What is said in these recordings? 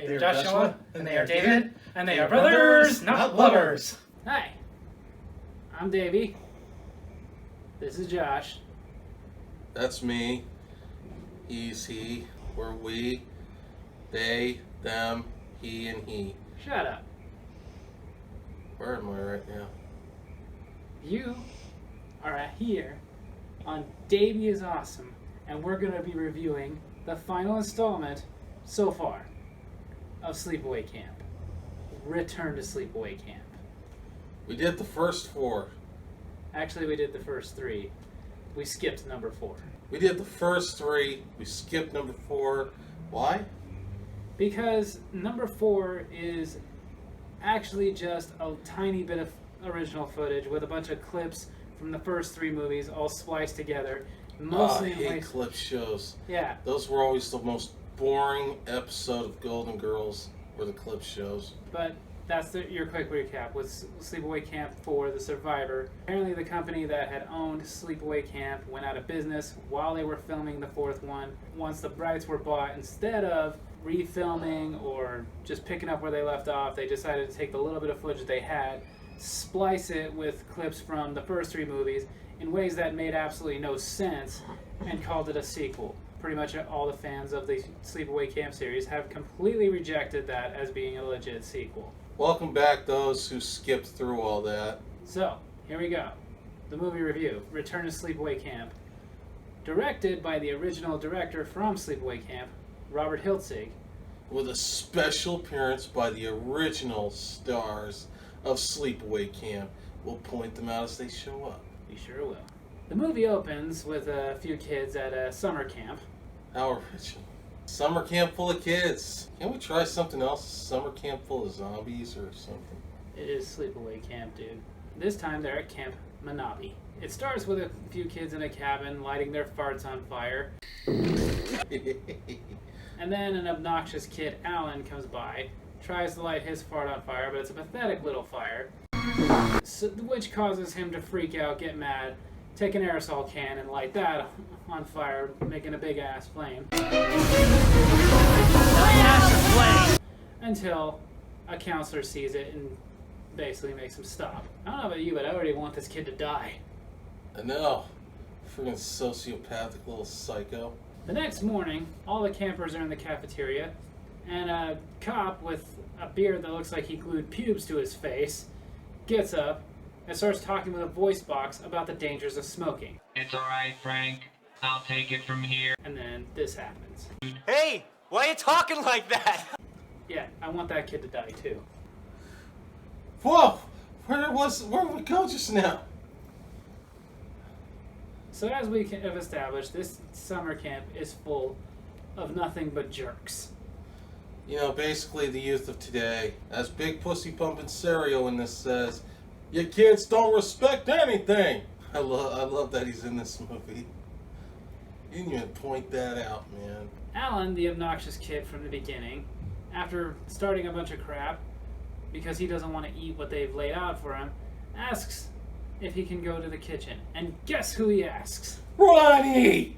They are Joshua, and they are David, and they are brothers, not lovers. Hi, I'm Davey. This is Josh. That's me. He's he. We're we. They, them, he, and he. Shut up. Where am I right now? You are here on Davey is Awesome, and we're going to be reviewing the final installment so far of Sleepaway Camp. Return to Sleepaway Camp. We did the first 4. Actually, we did the first 3. We skipped number 4. We did the first 3. We skipped number 4. Why? Because number 4 is actually just a tiny bit of original footage with a bunch of clips from the first 3 movies all spliced together. Mostly I hate clip shows. Yeah. Those were always the most boring episode of Golden Girls, were the clip shows. But that's your quick recap with Sleepaway Camp 4, The Survivor. Apparently the company that had owned Sleepaway Camp went out of business while they were filming the 4th one. Once the rights were bought, instead of refilming or just picking up where they left off, they decided to take the little bit of footage they had, splice it with clips from the first 3 movies in ways that made absolutely no sense, and called it a sequel. Pretty much all the fans of the Sleepaway Camp series have completely rejected that as being a legit sequel. Welcome back, those who skipped through all that. So, here we go. The movie review, Return to Sleepaway Camp. Directed by the original director from Sleepaway Camp, Robert Hiltzig. With a special appearance by the original stars of Sleepaway Camp. We'll point them out as they show up. We sure will. The movie opens with a few kids at a summer camp. How original. Summer camp full of kids. Can't we try something else? Summer camp full of zombies or something? It is Sleepaway Camp, dude. This time they're at Camp Manabi. It starts with a few kids in a cabin lighting their farts on fire. And then an obnoxious kid, Alan, comes by, tries to light his fart on fire, but it's a pathetic little fire, which causes him to freak out, get mad, take an aerosol can and light that on fire, making a big ass flame. Until a counselor sees it and basically makes him stop. I don't know about you, but I already want this kid to die. I know. Friggin' sociopathic little psycho. The next morning, all the campers are in the cafeteria, and a cop with a beard that looks like he glued pubes to his face gets up and starts talking with a voice box about the dangers of smoking. It's alright, Frank. I'll take it from here. And then this happens. Hey, why are you talking like that? Yeah, I want that kid to die too. Whoa! Where did we go just now? So as we have established, this summer camp is full of nothing but jerks. You know, basically the youth of today. As Big Pussy Pumpin' Cereal in this says, "You kids don't respect anything." I love that he's in this movie. You didn't even point that out, man. Alan, the obnoxious kid from the beginning, after starting a bunch of crap, because he doesn't want to eat what they've laid out for him, asks if he can go to the kitchen. And guess who he asks? Ronnie!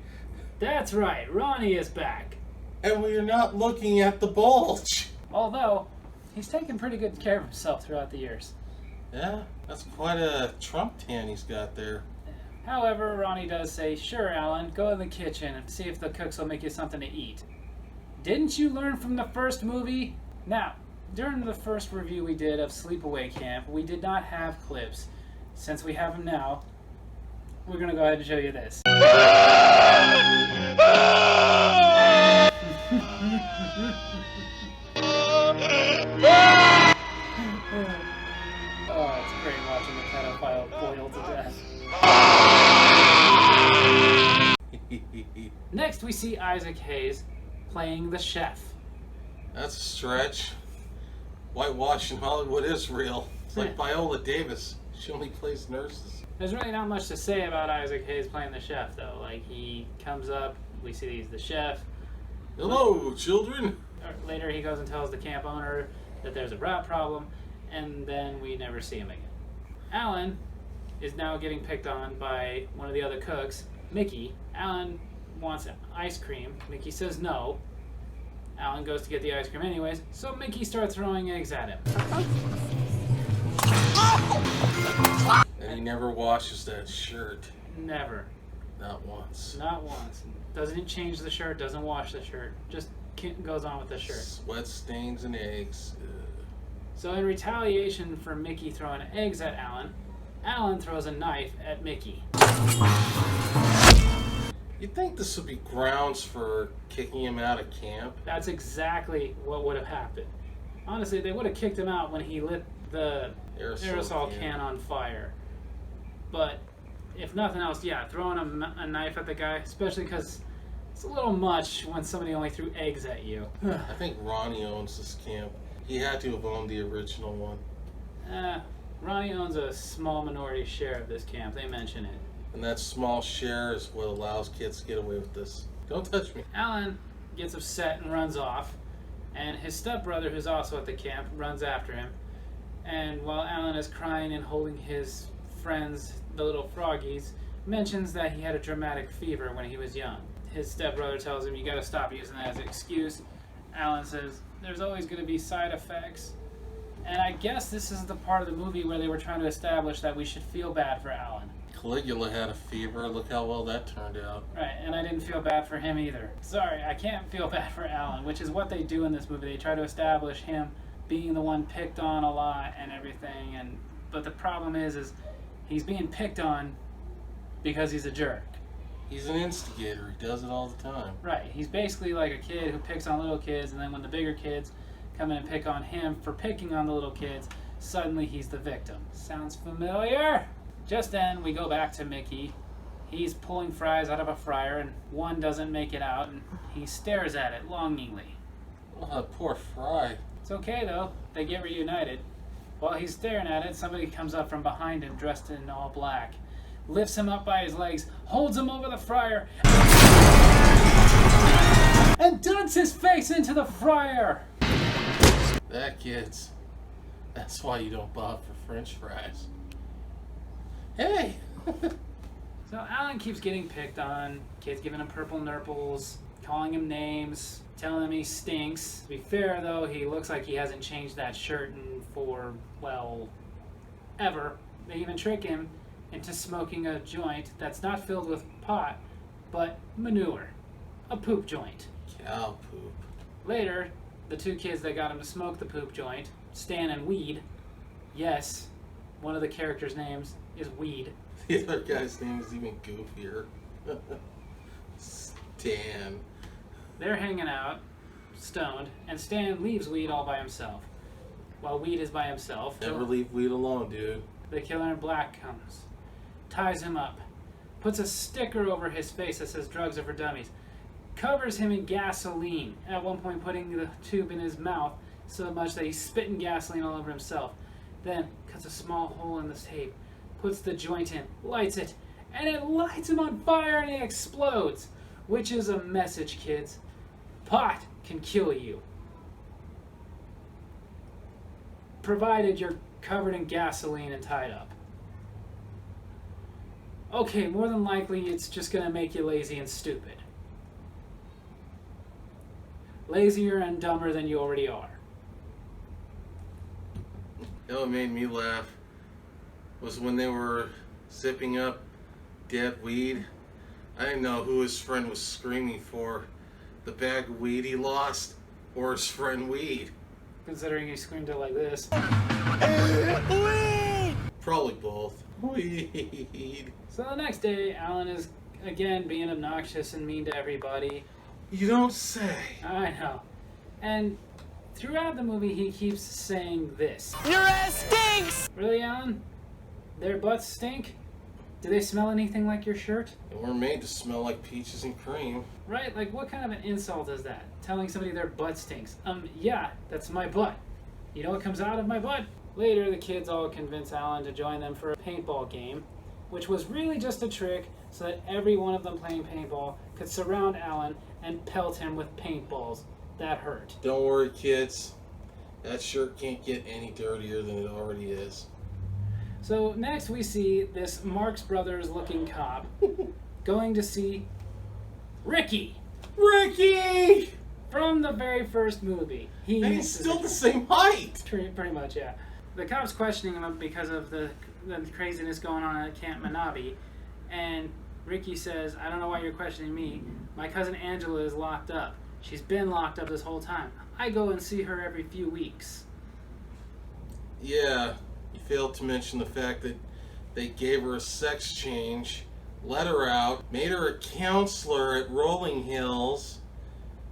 That's right, Ronnie is back. And we're not looking at the bulge. Although, he's taken pretty good care of himself throughout the years. Yeah, that's quite a Trump tan he's got there. However, Ronnie does say, "Sure, Alan, go in the kitchen and see if the cooks will make you something to eat. Didn't you learn from the first movie?" Now, during the first review we did of Sleepaway Camp, we did not have clips. Since we have them now, we're going to go ahead and show you this. Oh, it's great watching the pedophile boil to death. Next, we see Isaac Hayes playing the chef. That's a stretch. Whitewashing Hollywood is real. It's like Viola Davis. She only plays nurses. There's really not much to say about Isaac Hayes playing the chef, though. Like, he comes up, we see he's the chef. Hello, children. Later, he goes and tells the camp owner that there's a rat problem, and then we never see him again. Alan is now getting picked on by one of the other cooks, Mickey. Alan wants ice cream. Mickey says no. Alan goes to get the ice cream anyways, so Mickey starts throwing eggs at him. And he never washes that shirt. Never. Not once. Not once. Doesn't change the shirt, doesn't wash the shirt. Just goes on with the shirt. Sweat stains and eggs. Ugh. So in retaliation for Mickey throwing eggs at Alan, Alan throws a knife at Mickey. You'd think this would be grounds for kicking him out of camp. That's exactly what would have happened. Honestly, they would have kicked him out when he lit the aerosol can on fire. But if nothing else, yeah, throwing a knife at the guy, especially because it's a little much when somebody only threw eggs at you. I think Ronnie owns this camp. He had to have owned the original one. Ronnie owns a small minority share of this camp. They mention it. And that small share is what allows kids to get away with this. Don't touch me. Alan gets upset and runs off, and his stepbrother, who's also at the camp, runs after him. And while Alan is crying and holding his friends, the little froggies, mentions that he had a dramatic fever when he was young. His stepbrother tells him, you gotta stop using that as an excuse. Alan says, there's always gonna be side effects. And I guess this is the part of the movie where they were trying to establish that we should feel bad for Alan. Caligula had a fever. Look how well that turned out. Right, and I didn't feel bad for him either. Sorry, I can't feel bad for Alan, which is what they do in this movie. They try to establish him being the one picked on a lot and everything, but the problem is he's being picked on because he's a jerk. He's an instigator. He does it all the time. Right, he's basically like a kid who picks on little kids, and then when the bigger kids come in and pick on him for picking on the little kids, suddenly he's the victim. Sounds familiar? Just then, we go back to Mickey. He's pulling fries out of a fryer, and one doesn't make it out, and he stares at it longingly. Oh, poor Fry. It's okay, though. They get reunited. While he's staring at it, somebody comes up from behind him dressed in all black, lifts him up by his legs, holds him over the fryer, and dunks his face into the fryer! That kids. That's why you don't bob for French fries. Hey! So Alan keeps getting picked on, kids giving him purple nurples, calling him names, telling him he stinks. To be fair though, he looks like he hasn't changed that shirt for, well, ever. They even trick him into smoking a joint that's not filled with pot, but manure. A poop joint. Cow poop. Later, the two kids that got him to smoke the poop joint, Stan and Weed, yes, one of the characters' names is Weed. The other guy's name is even goofier. Stan. They're hanging out, stoned, and Stan leaves Weed all by himself. While Weed is by himself, Never leave weed alone, dude. the killer in black comes, ties him up, puts a sticker over his face that says drugs are for dummies, covers him in gasoline, at one point putting the tube in his mouth so much that he's spitting gasoline all over himself. Then cuts a small hole in the tape, puts the joint in, lights it, and it lights him on fire and it explodes. Which is a message, kids. Pot can kill you. Provided you're covered in gasoline and tied up. Okay, more than likely it's just gonna make you lazy and stupid. Lazier and dumber than you already are. You know what made me laugh was when they were zipping up dead weed. I didn't know who his friend was screaming for. The bag of weed he lost or his friend Weed. Considering he screamed it like this. Probably both. Weed. So the next day, Alan is again being obnoxious and mean to everybody. You don't say. I know. And throughout the movie, he keeps saying this. Your ass stinks! Really, Alan? Their butts stink? Do they smell anything like your shirt? They weren't made to smell like peaches and cream. Right? Like, what kind of an insult is that? Telling somebody their butt stinks. Yeah, that's my butt. You know what comes out of my butt? Later, the kids all convince Alan to join them for a paintball game, which was really just a trick so that every one of them playing paintball could surround Alan and pelt him with paintballs. That hurt. Don't worry, kids. That shirt can't get any dirtier than it already is. So next we see this Marx Brothers looking cop going to see Ricky. Ricky! From the very first movie. And he's still the same height. Pretty much, yeah. The cop's questioning him because of the craziness going on at Camp Manabi. And Ricky says, I don't know why you're questioning me. My cousin Angela is locked up. She's been locked up this whole time. I go and see her every few weeks. Yeah, you failed to mention the fact that they gave her a sex change, let her out, made her a counselor at Rolling Hills,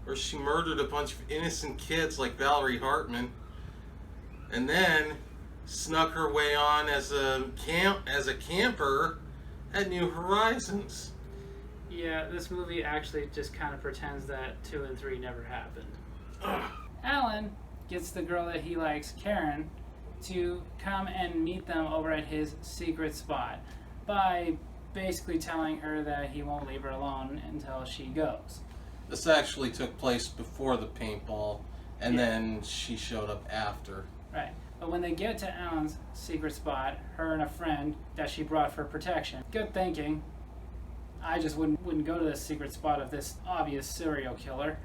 where she murdered a bunch of innocent kids like Valerie Hartman, and then snuck her way on as a camper at New Horizons. Yeah, this movie actually just kind of pretends that 2 and 3 never happened. Alan gets the girl that he likes, Karen, to come and meet them over at his secret spot by basically telling her that he won't leave her alone until she goes. This actually took place before the paintball, and then she showed up after. Right. But when they get to Alan's secret spot, her and a friend that she brought for protection, good thinking. I just wouldn't go to this secret spot of this obvious serial killer.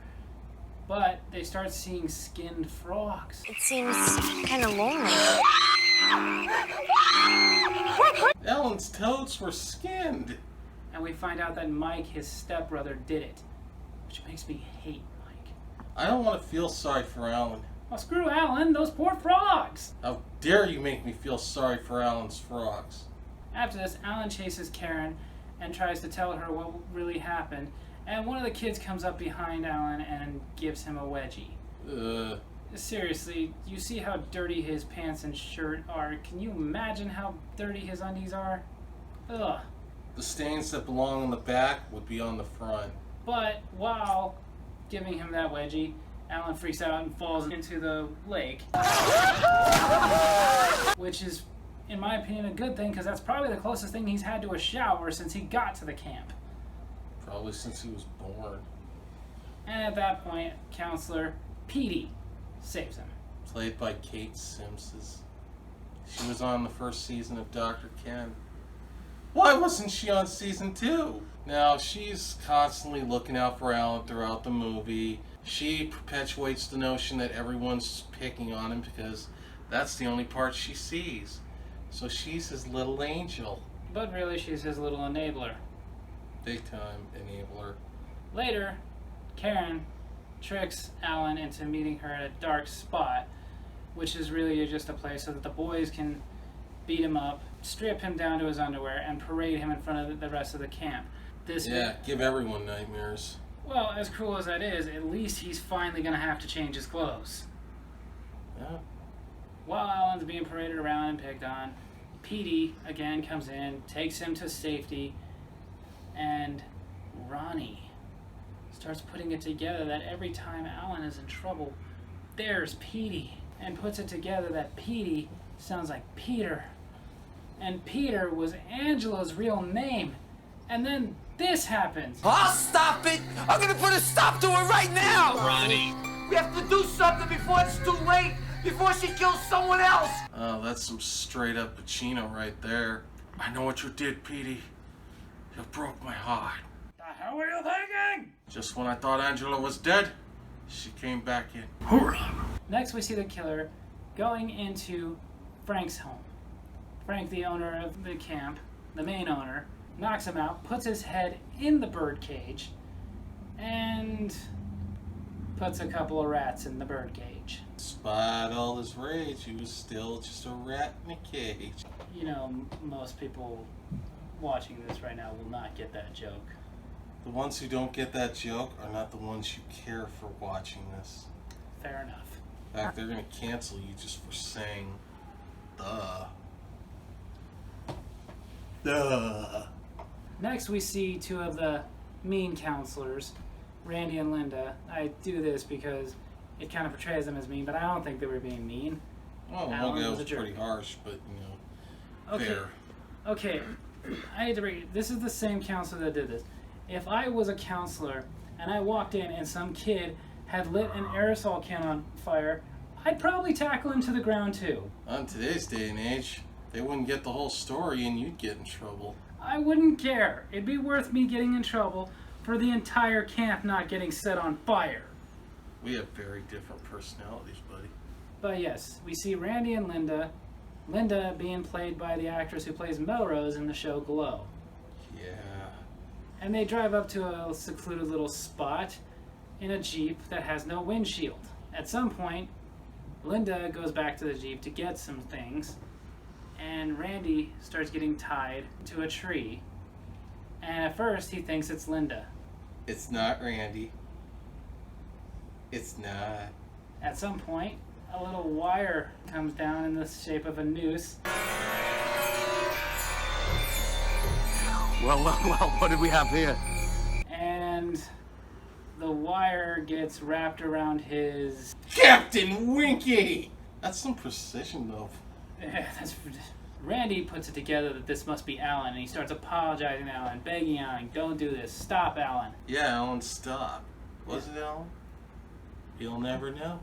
But they start seeing skinned frogs. It seems kind of lonely. Alan's toads were skinned. And we find out that Mike, his stepbrother, did it. Which makes me hate Mike. I don't want to feel sorry for Alan. Well, screw Alan, those poor frogs! How dare you make me feel sorry for Alan's frogs? After this, Alan chases Karen and tries to tell her what really happened. And one of the kids comes up behind Alan and gives him a wedgie. Seriously, you see how dirty his pants and shirt are? Can you imagine how dirty his undies are? Ugh. The stains that belong on the back would be on the front. But while giving him that wedgie, Alan freaks out and falls into the lake. Which is, in my opinion, a good thing, because that's probably the closest thing he's had to a shower since he got to the camp. Probably since he was born. And at that point, Counselor Petey saves him. Played by Kate Simpson. She was on the first season of Dr. Ken. Why wasn't she on season 2? Now, she's constantly looking out for Alan throughout the movie. She perpetuates the notion that everyone's picking on him because that's the only part she sees. So she's his little angel. But really, she's his little enabler. Big time enabler. Later, Karen tricks Alan into meeting her at a dark spot, which is really just a place so that the boys can beat him up, strip him down to his underwear, and parade him in front of the rest of the camp. Give everyone nightmares. Well, as cruel as that is, at least he's finally going to have to change his clothes. Yeah. While Alan's being paraded around and picked on, Petey again comes in, takes him to safety, and Ronnie starts putting it together that every time Alan is in trouble, there's Petey, and puts it together that Petey sounds like Peter, and Peter was Angela's real name, and then this happens. I'll stop it! I'm gonna put a stop to it right now! Ronnie. We have to do something before it's too late, before she kills someone else! Oh, that's some straight up Pacino right there. I know what you did, Petey. You broke my heart. The hell were you thinking? Just when I thought Angela was dead, she came back in. Next, we see the killer going into Frank's home. Frank, the owner of the camp, the main owner, knocks him out, puts his head in the bird cage, and puts a couple of rats in the bird cage. Despite all his rage, he was still just a rat in a cage. You know, most people watching this right now will not get that joke. The ones who don't get that joke are not the ones you care for watching this. Fair enough. In fact, they're going to cancel you just for saying, duh. Duh. Next, we see two of the mean counselors, Randy and Linda. I do this because it kind of portrays them as mean, but I don't think they were being mean. Well, Alan one guy was was a jerk. pretty harsh, but, you know, Okay. fair. Okay, I hate to break it. This is the same counselor that did this. If I was a counselor and I walked in and some kid had lit an aerosol can on fire, I'd probably tackle him to the ground too. On today's day and age, they wouldn't get the whole story and you'd get in trouble. I wouldn't care. It'd be worth me getting in trouble for the entire camp not getting set on fire. We have very different personalities, buddy. But yes, we see Randy and Linda. Linda being played by the actress who plays Melrose in the show Glow. Yeah. And they drive up to a secluded little spot in a Jeep that has no windshield. At some point, Linda goes back to the Jeep to get some things, and Randy starts getting tied to a tree. And at first, he thinks it's Linda. It's not Randy. It's not. At some point, a little wire comes down in the shape of a noose. Well, what do we have here? And the wire gets wrapped around his... Captain Winky! That's some precision, though. Randy puts it together that this must be Alan, and he starts apologizing to Alan, begging Alan, don't do this, stop, Alan. Yeah, Alan, stop. Was it Alan? You'll never know.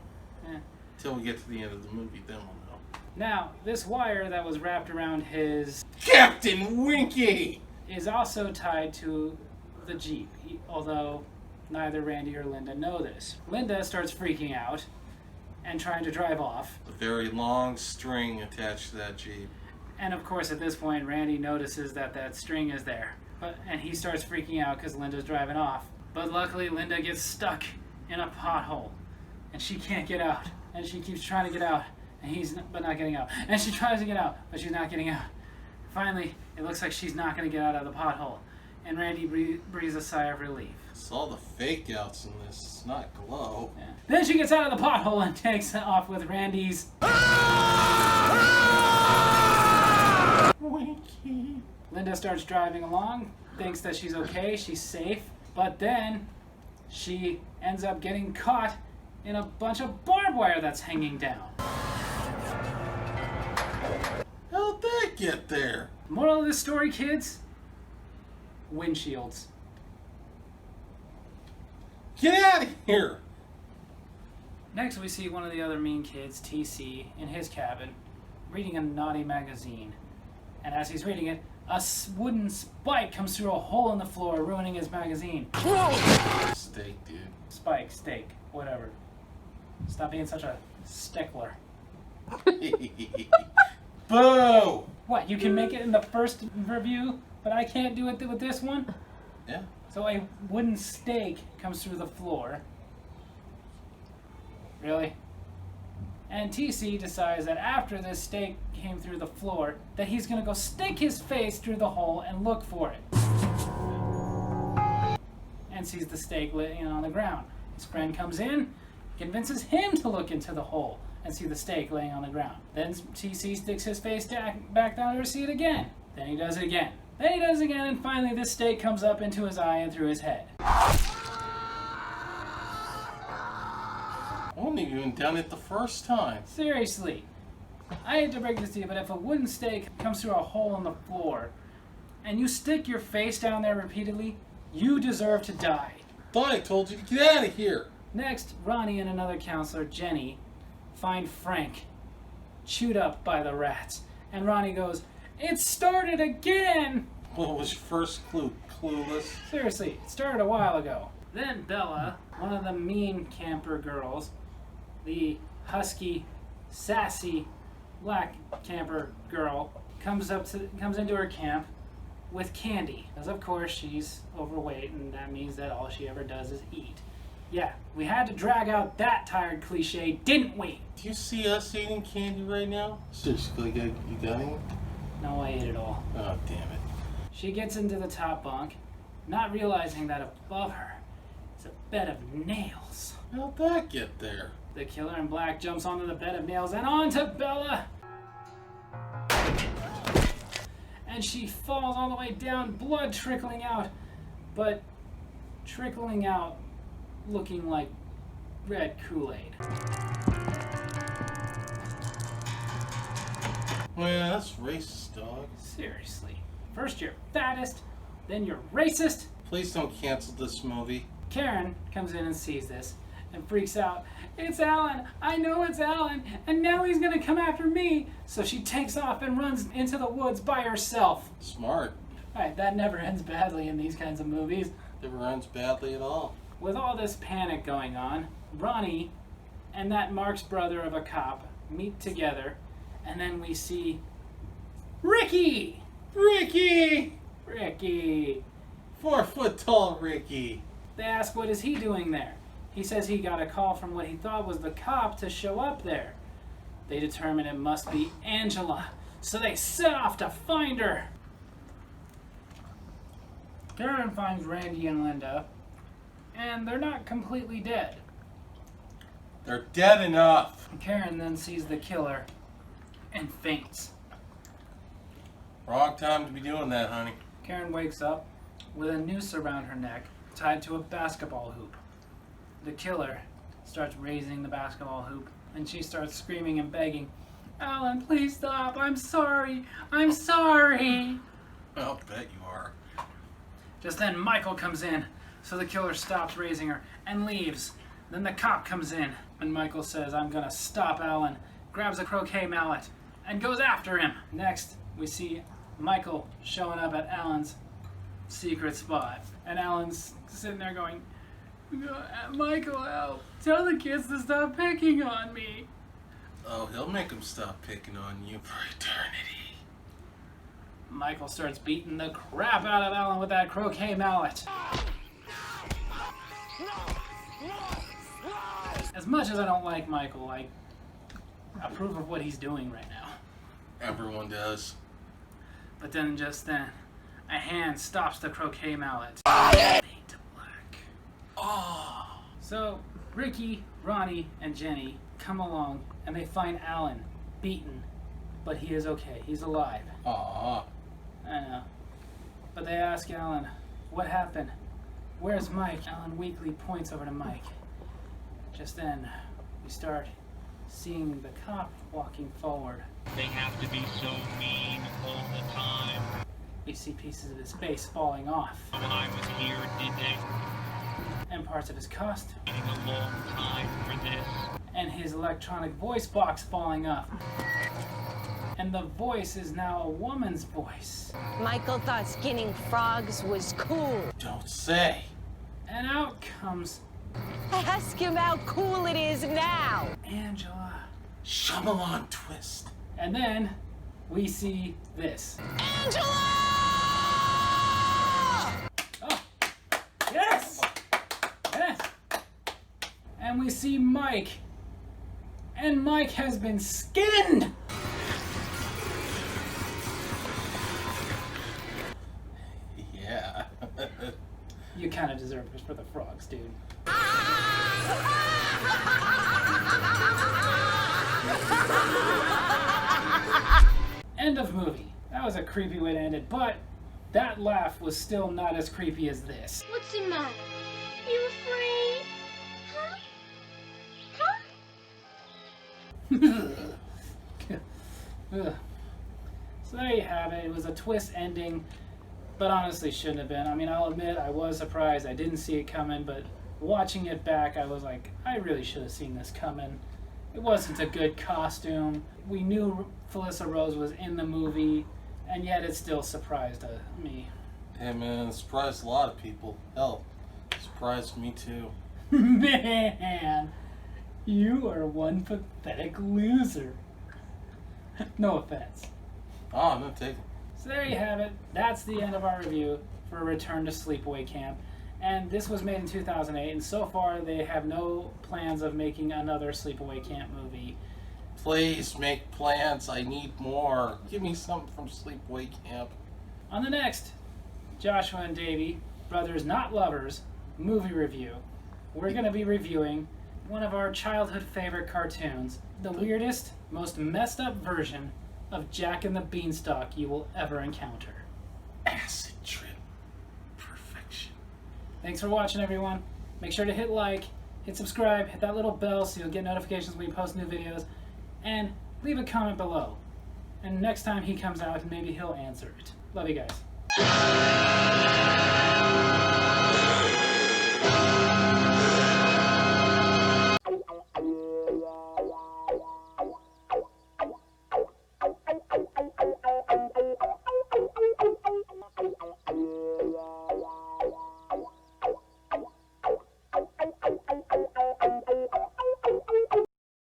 Eh. Till we get to the end of the movie, then we'll know. Now, this wire that was wrapped around his... Captain Winky! is also tied to the Jeep, although neither Randy or Linda know this. Linda starts freaking out and trying to drive off. A very long string attached to that Jeep. And of course, at this point, Randy notices that that string is there. And he starts freaking out because Linda's driving off. But luckily, Linda gets stuck in a pothole. And she can't get out. And she keeps trying to get out. But not getting out. And she tries to get out, but she's not getting out. Finally, it looks like she's not going to get out of the pothole. And Randy breathes a sigh of relief. It's all the fake outs in this. It's not Glow. Yeah. Then she gets out of the pothole and takes off with Randy's... Winky. Linda starts driving along, thinks that she's okay, she's safe, but then she ends up getting caught in a bunch of barbed wire that's hanging down. How'd that get there? Moral of this story, kids? Windshields. Get out of here! Next, we see one of the other mean kids, TC, in his cabin, reading a naughty magazine. And as he's reading it, a wooden spike comes through a hole in the floor, ruining his magazine. Steak, dude. Spike, steak, whatever. Stop being such a stickler. Boo! What, you can make it in the first review, but I can't do it with this one? Yeah. So a wooden stake comes through the floor. Really? And TC decides that after this stake came through the floor, that he's gonna go stick his face through the hole and look for it. And sees the stake laying on the ground. His friend comes in, convinces him to look into the hole and see the stake laying on the ground. Then TC sticks his face back down to see it again. Then he does it again. Then he does it again, and finally this stake comes up into his eye and through his head. I wouldn't have even done it the first time. Seriously. I hate to break this to you, but if a wooden stake comes through a hole in the floor, and you stick your face down there repeatedly, you deserve to die. Thought I told you to get out of here. Next, Ronnie and another counselor, Jenny, find Frank chewed up by the rats. And Ronnie goes, "It started again!" What was your first clue? Clueless? Seriously, it started a while ago. Then Bella, one of the mean camper girls, the husky, sassy, black camper girl, comes into her camp with candy. Because of course she's overweight, and that means that all she ever does is eat. Yeah, we had to drag out that tired cliche, didn't we? Do you see us eating candy right now? Seriously, you got any? No, I ate it all. Oh, damn it. She gets into the top bunk, not realizing that above her is a bed of nails. How'd that get there? The killer in black jumps onto the bed of nails and onto Bella! And she falls all the way down, blood trickling out, but trickling out looking like red Kool-Aid. Well, yeah, that's racist, dog. Seriously. First you're fattest, then you're racist. Please don't cancel this movie. Karen comes in and sees this and freaks out. "It's Alan! I know it's Alan! And now he's gonna come after me!" So she takes off and runs into the woods by herself. Smart. Alright, that never ends badly in these kinds of movies. Never runs badly at all. With all this panic going on, Ronnie and that Mark's brother of a cop meet together, and then we see Ricky! Ricky! 4 foot tall Ricky. They ask what is he doing there. He says he got a call from what he thought was the cop to show up there. They determine it must be Angela, so they set off to find her. Karen finds Randy and Linda, and they're not completely dead. They're dead enough. Karen then sees the killer and faints. Wrong time to be doing that, honey. Karen wakes up with a noose around her neck tied to a basketball hoop. The killer starts raising the basketball hoop, and she starts screaming and begging, "Alan, please stop. I'm sorry. I'm sorry." I'll bet you are. Just then Michael comes in, so the killer stops raising her and leaves. Then the cop comes in, and Michael says, "I'm gonna stop Alan," grabs a croquet mallet, and goes after him. Next, we see Michael showing up at Alan's secret spot, and Alan's sitting there going, "Michael, help. Tell the kids to stop picking on me." Oh, he'll make them stop picking on you for eternity. Michael starts beating the crap out of Alan with that croquet mallet. As much as I don't like Michael, I approve of what he's doing right now. Everyone does. But then, just then, a hand stops the croquet mallet. Fade to black. Oh. So, Ricky, Ronnie, and Jenny come along, and they find Alan beaten, but he is okay. He's alive. Aww. I know. But they ask Alan, "What happened? Where's Mike?" Alan weakly points over to Mike. Just then, we start seeing the cop walking forward. They have to be so mean all the time. We see pieces of his face falling off, I was here, did they? and parts of his costume, Waiting a long time for this. and his electronic voice box falling off. And the voice is now a woman's voice. Michael thought skinning frogs was cool. Don't say. And out comes Ask him how cool it is now. Angela. Shyamalan twist. And then we see this. Angela! Oh, yes! Yes! And we see Mike. And Mike has been skinned! Yeah. You kind of deserve this for the frogs, dude. End of movie. That was a creepy way to end it, but that laugh was still not as creepy as this. What's the matter? You afraid? Huh? Ugh. So there you have it. It was a twist ending, but honestly shouldn't have been. I mean, I'll admit I was surprised. I didn't see it coming, but watching it back, I was like, I really should have seen this coming. It wasn't a good costume. We knew Felissa Rose was in the movie, and yet it still surprised me. Hey man, it surprised a lot of people. Hell, it surprised me too. Man, you are one pathetic loser. No offense. Oh, no taking. So there you have it. That's the end of our review for Return to Sleepaway Camp. And this was made in 2008, and so far they have no plans of making another Sleepaway Camp movie. Please make plans. I need more. Give me something from Sleepaway Camp. On the next Joshua and Davey, Brothers Not Lovers, movie review, we're going to be reviewing one of our childhood favorite cartoons, the weirdest, most messed up version of Jack and the Beanstalk you will ever encounter. Acid trip. Perfection. Thanks for watching, everyone. Make sure to hit like, hit subscribe, hit that little bell so you'll get notifications when we post new videos, and leave a comment below. And next time he comes out, maybe he'll answer it. Love you guys.